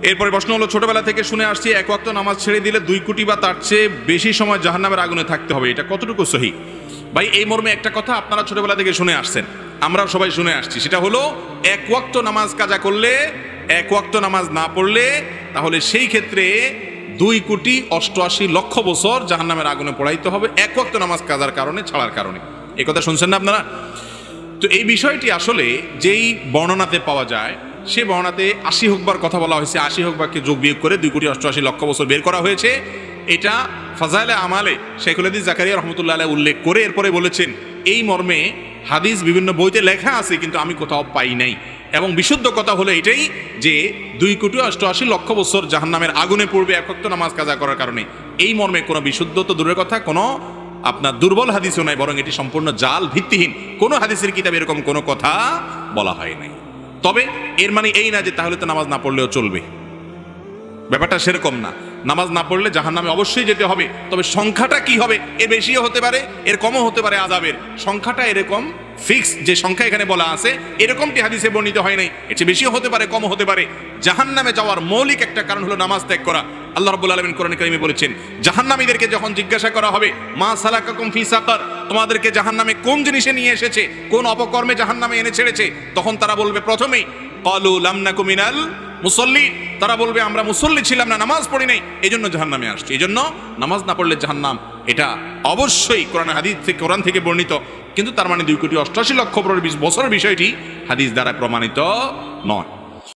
এরপরে প্রশ্ন হলো, ছোটবেলা থেকে শুনে আসছি এক ওয়াক্ত নামাজ ছেড়ে দিলে 2 কোটি বা তার চেয়ে বেশি সময় জাহান্নামের আগুনে থাকতে হবে, এটা কতটুকু সহি? ভাই এই মর্মে একটা কথা আপনারা ছোটবেলা থেকে শুনে আসছেন, আমরা সবাই শুনে আসছি, সেটা হলো এক ওয়াক্ত নামাজ কাজা করলে, এক ওয়াক্ত নামাজ না পড়লে, তাহলে সেই ক্ষেত্রে 2,88,00,000 বছর জাহান্নামের আগুনে পোড়াইতে হবে এক ওয়াক্ত নামাজ কাজার কারণে, ছাড়ার কারণে। এই কথা শুনছেন না আপনারা? তো এই বিষয়টি আসলে যেই বর্ণনাতে পাওয়া যায়, সে বর্ণনাতে 80 হুকবার কথা বলা হয়েছে, 80 হুকবারকে যোগ বিয়োগ করে 2,88,00,000 বছর বের করা হয়েছে। এটা ফাজাইলে আমালে শেখুল হাদিস জাকারিয়া রহমতুল্লাহ আলাইহি উল্লেখ করে এরপরে বলেছেন এই মর্মে হাদিস বিভিন্ন বইতে লেখা আছে, কিন্তু আমি কোথাও পাই নাই। এবং বিশুদ্ধ কথা হলো এটাই যে 2,88,00,000 বছর জাহান্নামের আগুনে পড়বে এক ওয়াক্ত নামাজ কাজা করার কারণে। এই মর্মে কোনো বিশুদ্ধ তো দূরের কথা, কোনো আপনার দুর্বল হাদিসও নাই, বরং এটি সম্পূর্ণ জাল, ভিত্তিহীন। কোনো হাদিসের কিতাবে এরকম কোনো কথা বলা হয় নাই। তবে এর মানে এই না যে তাহলে তো নামাজ না পড়লেও চলবে, ব্যাপারটা সেরকম না। নামাজ না পড়লে জাহান্নামে অবশ্যই যেতে হবে, তবে সংখ্যাটা কি হবে, এর বেশিও হতে পারে, এর কমও হতে পারে। আযাবের সংখ্যাটা এরকম ফিক্স যে সংখ্যা এখানে বলা আছে এরকমটি হাদিসে বর্ণিত হয় নাই, এর চেয়ে বেশিও হতে পারে, কমও হতে পারে। জাহান্নামে যাওয়ার মৌলিক একটা কারণ হলো নামাজ ত্যাগ করা। আল্লাহ রাব্বুল আলামিন কোরআনে কারীমে বলেছেন, জাহান্নামীদেরকে যখন জিজ্ঞাসা করা হবে, মা সালাকাকুম ফি সাকার, তোমাদেরকে জাহান্নামে কোন জিনিসে নিয়ে এসেছে, কোন অপকর্মে জাহান্নামে এনে ছেড়েছে, তখন তারা বলবে প্রথমেই ক্বালু লাম নাকু মিনাল মুসল্লি, তারা বলবে আমরা মুসল্লি ছিলাম না, নামাজ পড়ি নাই, এই জন্য জাহান্নামে আসছি। এই জন্য নামাজ না পড়লে জাহান্নাম, এটা অবশ্যই কোরআন হাদিস থেকে, কোরআন থেকে বর্ণিত। কিন্তু তার মানে 2,88,00,000 বছরের বিষয়টি হাদিস দ্বারা প্রমাণিত নয়।